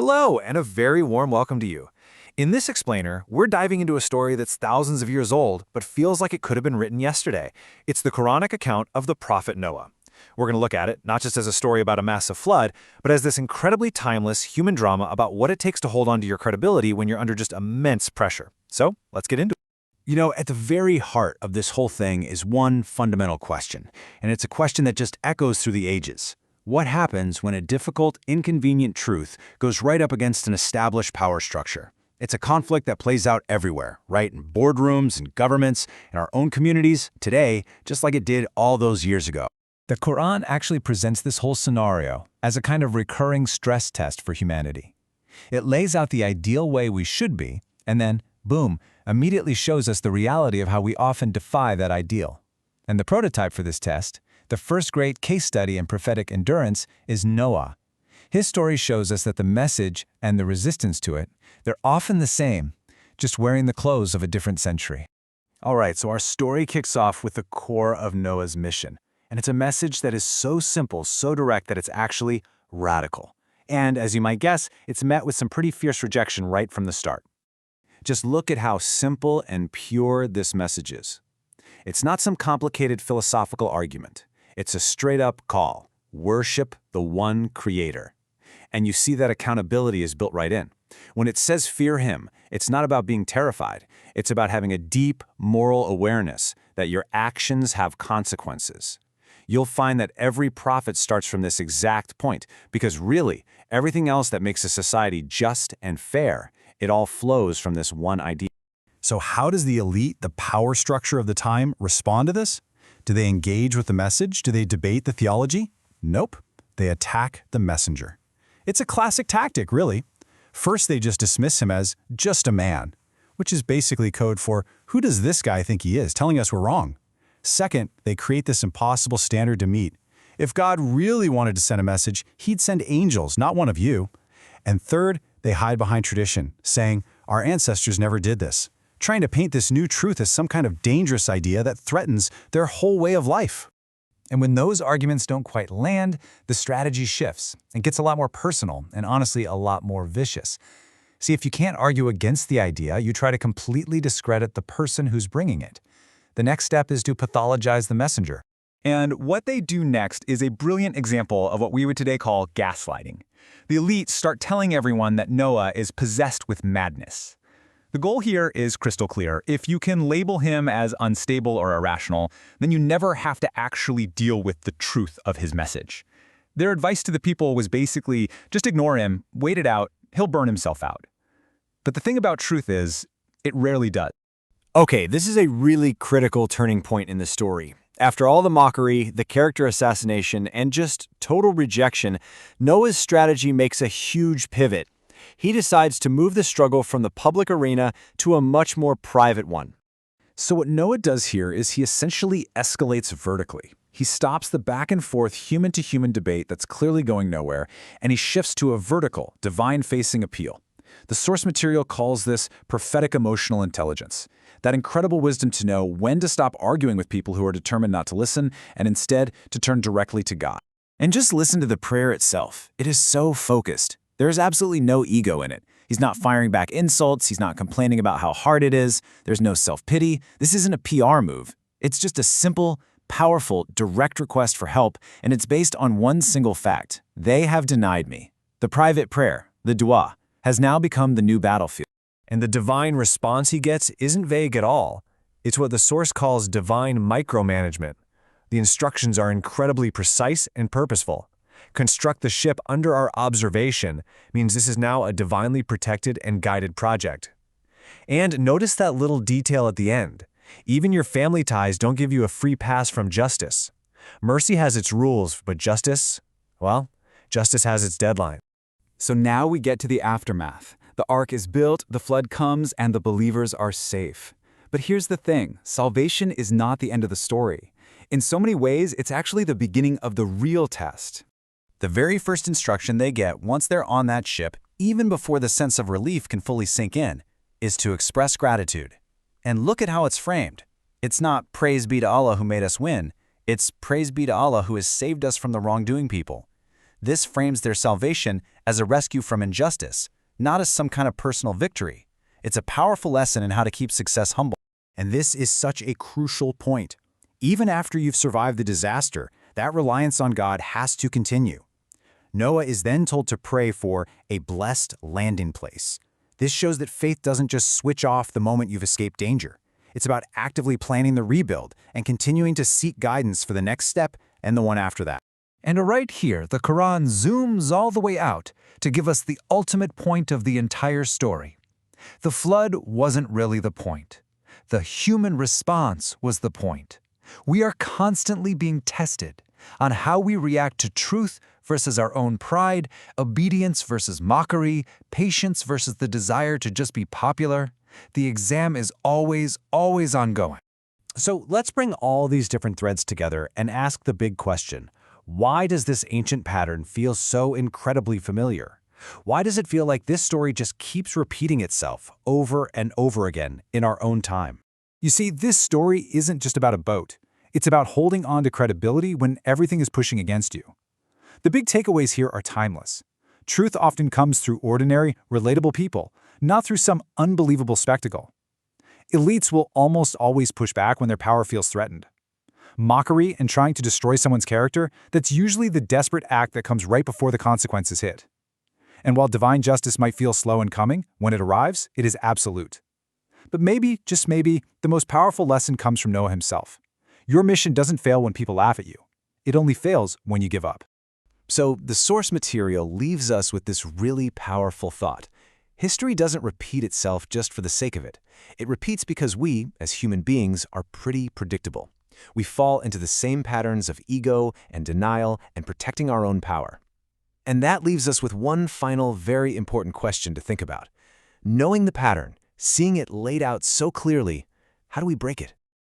Hello, and a very warm welcome to you. In this explainer, we're diving into a story that's thousands of years old, but feels like it could have been written yesterday. It's the Quranic account of the Prophet Noah. We're going to look at it not just as a story about a massive flood, but as this incredibly timeless human drama about what it takes to hold on to your credibility when you're under just immense pressure. So, let's get into it. You know, at the very heart of this whole thing is one fundamental question, and it's a question that just echoes through the ages. What happens when a difficult, inconvenient truth goes right up against an established power structure? It's a conflict that plays out everywhere, right? In boardrooms, in governments, in our own communities, today, just like it did all those years ago. The Quran actually presents this whole scenario as a kind of recurring stress test for humanity. It lays out the ideal way we should be, and then, boom, immediately shows us the reality of how we often defy that ideal. And the prototype for this test, the first great case study in prophetic endurance, is Noah. His story shows us that the message and the resistance to it, they're often the same, just wearing the clothes of a different century. All right, so our story kicks off with the core of Noah's mission. And it's a message that is so simple, so direct that it's actually radical. And as you might guess, it's met with some pretty fierce rejection right from the start. Just look at how simple and pure this message is. It's not some complicated philosophical argument. It's a straight-up call. Worship the one Creator. And you see that accountability is built right in. When it says fear Him, it's not about being terrified. It's about having a deep moral awareness that your actions have consequences. You'll find that every prophet starts from this exact point, because really, everything else that makes a society just and fair, it all flows from this one idea. So how does the elite, the power structure of the time, respond to this? Do they engage with the message? Do they debate the theology? Nope. They attack the messenger. It's a classic tactic, really. First, they just dismiss him as just a man, which is basically code for, who does this guy think he is, telling us we're wrong? Second, they create this impossible standard to meet. If God really wanted to send a message, he'd send angels, not one of you. And third, they hide behind tradition, saying, our ancestors never did this, trying to paint this new truth as some kind of dangerous idea that threatens their whole way of life. And when those arguments don't quite land, the strategy shifts and gets a lot more personal and honestly a lot more vicious. See, if you can't argue against the idea, you try to completely discredit the person who's bringing it. The next step is to pathologize the messenger. And what they do next is a brilliant example of what we would today call gaslighting. The elite start telling everyone that Noah is possessed with madness. The goal here is crystal clear. If you can label him as unstable or irrational, then you never have to actually deal with the truth of his message. Their advice to the people was basically, just ignore him, wait it out, he'll burn himself out. But the thing about truth is, it rarely does. Okay, this is a really critical turning point in the story. After all the mockery, the character assassination, and just total rejection, Noah's strategy makes a huge pivot. He decides to move the struggle from the public arena to a much more private one. So what Noah does here is he essentially escalates vertically. He stops the back-and-forth human-to-human debate that's clearly going nowhere, and he shifts to a vertical, divine-facing appeal. The source material calls this prophetic emotional intelligence, that incredible wisdom to know when to stop arguing with people who are determined not to listen and instead to turn directly to God. And just listen to the prayer itself. It is so focused. There is absolutely no ego in it. He's not firing back insults. He's not complaining about how hard it is. There's no self-pity. This isn't a PR move. It's just a simple, powerful, direct request for help, and it's based on one single fact. They have denied me. The private prayer, the dua, has now become the new battlefield. And the divine response he gets isn't vague at all. It's what the source calls divine micromanagement. The instructions are incredibly precise and purposeful. Construct the ship under our observation means this is now a divinely protected and guided project. And notice that little detail at the end. Even your family ties don't give you a free pass from justice. Mercy has its rules, but justice, well, justice has its deadline. So now we get to the aftermath. The ark is built, the flood comes, and the believers are safe. But here's the thing, salvation is not the end of the story. In so many ways, it's actually the beginning of the real test. The very first instruction they get once they're on that ship, even before the sense of relief can fully sink in, is to express gratitude. And look at how it's framed. It's not praise be to Allah who made us win. It's praise be to Allah who has saved us from the wrongdoing people. This frames their salvation as a rescue from injustice, not as some kind of personal victory. It's a powerful lesson in how to keep success humble. And this is such a crucial point. Even after you've survived the disaster, that reliance on God has to continue. Noah is then told to pray for a blessed landing place. This shows that faith doesn't just switch off the moment you've escaped danger. It's about actively planning the rebuild and continuing to seek guidance for the next step and the one after that. And right here, the Quran zooms all the way out to give us the ultimate point of the entire story. The flood wasn't really the point. The human response was the point. We are constantly being tested on how we react to truth versus our own pride, obedience versus mockery, patience versus the desire to just be popular. The exam is always ongoing. So let's bring all these different threads together and ask the big question. Why does this ancient pattern feel so incredibly familiar? Why does it feel like this story just keeps repeating itself over and over again in our own time? You see, this story isn't just about a boat. It's about holding on to credibility when everything is pushing against you. The big takeaways here are timeless. Truth often comes through ordinary, relatable people, not through some unbelievable spectacle. Elites will almost always push back when their power feels threatened. Mockery and trying to destroy someone's character, that's usually the desperate act that comes right before the consequences hit. And while divine justice might feel slow in coming, when it arrives, it is absolute. But maybe, just maybe, the most powerful lesson comes from Noah himself. Your mission doesn't fail when people laugh at you. It only fails when you give up. So the source material leaves us with this really powerful thought. History doesn't repeat itself just for the sake of it. It repeats because we, as human beings, are pretty predictable. We fall into the same patterns of ego and denial and protecting our own power. And that leaves us with one final, very important question to think about. Knowing the pattern, seeing it laid out so clearly, how do we break it?